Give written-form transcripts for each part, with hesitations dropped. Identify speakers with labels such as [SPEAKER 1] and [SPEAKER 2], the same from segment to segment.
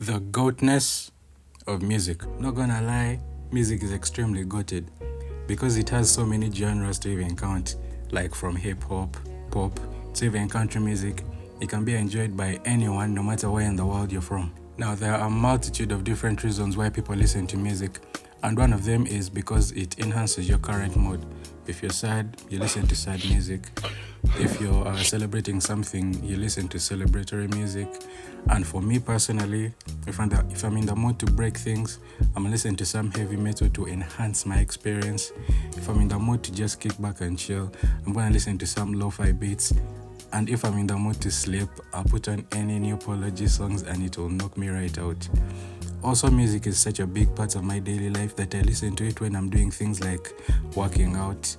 [SPEAKER 1] The GOATness of music. Not gonna lie, music is extremely goated because it has so many genres to even count, like from hip hop, pop, to even country music. It can be enjoyed by anyone no matter where in the world you're from. Now, there are a multitude of different reasons why people listen to music, and one of them is because it enhances your current mood. If you're sad, you listen to sad music. If you're celebrating something, you listen to celebratory music. And for me personally, if I'm in the mood to break things, I'm listening to some heavy metal to enhance my experience. If I'm in the mood to just kick back and chill, I'm gonna listen to some lo-fi beats. And if I'm in the mood to sleep, I'll put on any new Apology songs and it will knock me right out. Also, music is such a big part of my daily life that I listen to it when I'm doing things like working out,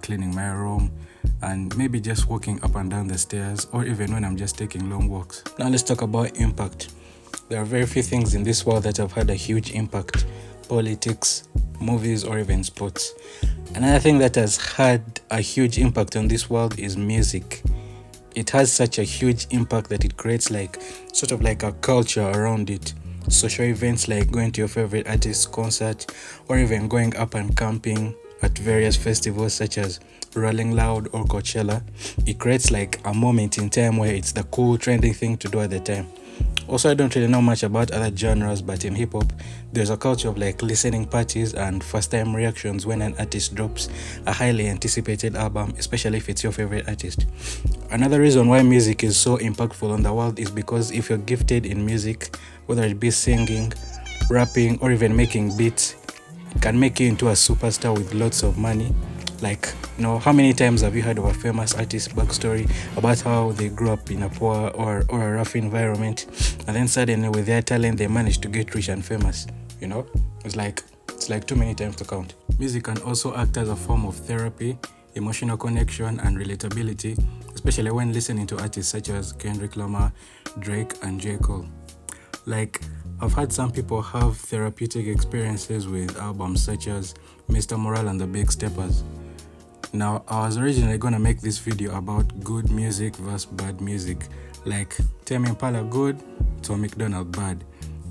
[SPEAKER 1] cleaning my room, and maybe just walking up and down the stairs, or even when I'm just taking long walks. Now let's talk about impact. There are very few things in this world that have had a huge impact: politics, movies, or even sports. Another thing that has had a huge impact on this world is music. It has such a huge impact that it creates sort of like a culture around it. Social events like going to your favorite artist's concert, or even going up and camping at various festivals such as Rolling Loud or Coachella. It creates like a moment in time where it's the cool trending thing to do at the time. Also, I don't really know much about other genres, but in hip-hop there's a culture of listening parties and first-time reactions when an artist drops a highly anticipated album, especially if it's your favorite artist. Another reason why music is so impactful on the world is because if you're gifted in music, whether it be singing, rapping, or even making beats, it can make you into a superstar with lots of money. How many times have you heard of a famous artist's backstory about how they grew up in a poor or a rough environment, and then suddenly with their talent they managed to get rich and famous? It's like too many times to count. Music can also act as a form of therapy, emotional connection, and relatability, especially when listening to artists such as Kendrick Lamar, Drake, and J. Cole. I've had some people have therapeutic experiences with albums such as Mr. Morale and the Big Steppers. Now, I was originally gonna make this video about good music versus bad music, like Tame Impala good, Tom McDonald bad.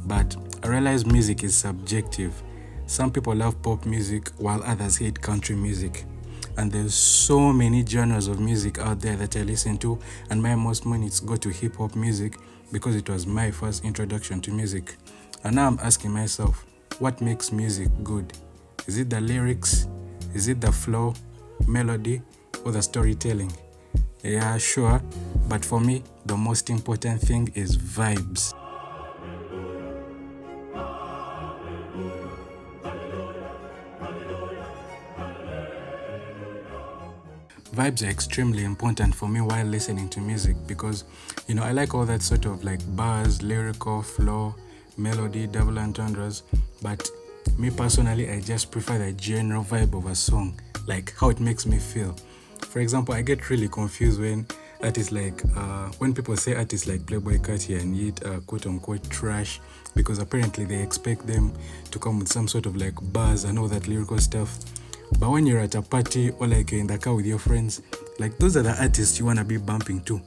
[SPEAKER 1] But I realized music is subjective. Some people love pop music while others hate country music. And there's so many genres of music out there that I listen to, and my most minutes go to hip-hop music because it was my first introduction to music. And now I'm asking myself, what makes music good? Is it the lyrics? Is it the flow, melody, or the storytelling? Yeah, sure, but for me, the most important thing is vibes. Vibes are extremely important for me while listening to music because, I like all that sort of bars, lyrical, flow, melody, double entendres, but me personally, I just prefer the general vibe of a song, like how it makes me feel. For example, I get really confused when when people say artists like Playboy Carti and Yeet are quote-unquote trash, because apparently they expect them to come with some sort of bars and all that lyrical stuff. But when you're at a party or you're in the car with your friends, those are the artists you want to be bumping to.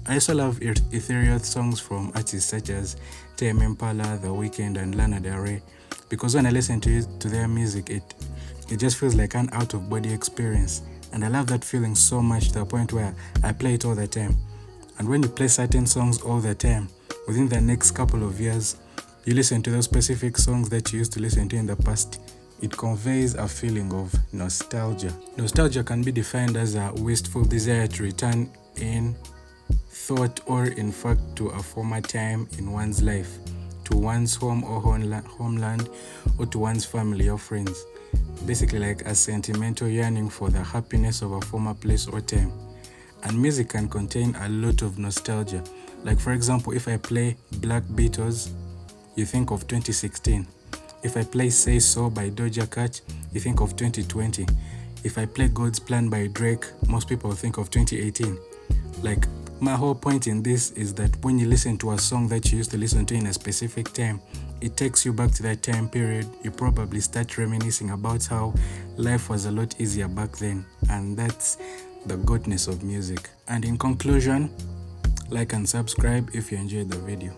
[SPEAKER 1] I also love ethereal songs from artists such as Tame Impala, The Weeknd, and Lana Del Rey, because when I listen to their music, it just feels like an out-of-body experience, and I love that feeling so much to the point where I play it all the time. And when you play certain songs all the time, within the next couple of years, you listen to those specific songs that you used to listen to in the past. It conveys a feeling of nostalgia. Nostalgia can be defined as a wistful desire to return in thought or in fact to a former time in one's life, to one's home or homeland, or to one's family or friends. Basically like a sentimental yearning for the happiness of a former place or time. And music can contain a lot of nostalgia. For example, if I play Black Beatles, you think of 2016. If I play Say So by Doja Cat, you think of 2020. If I play God's Plan by Drake, most people think of 2018. My whole point in this is that when you listen to a song that you used to listen to in a specific time, it takes you back to that time period. You probably start reminiscing about how life was a lot easier back then. And that's the goatness of music. And in conclusion, like and subscribe if you enjoyed the video.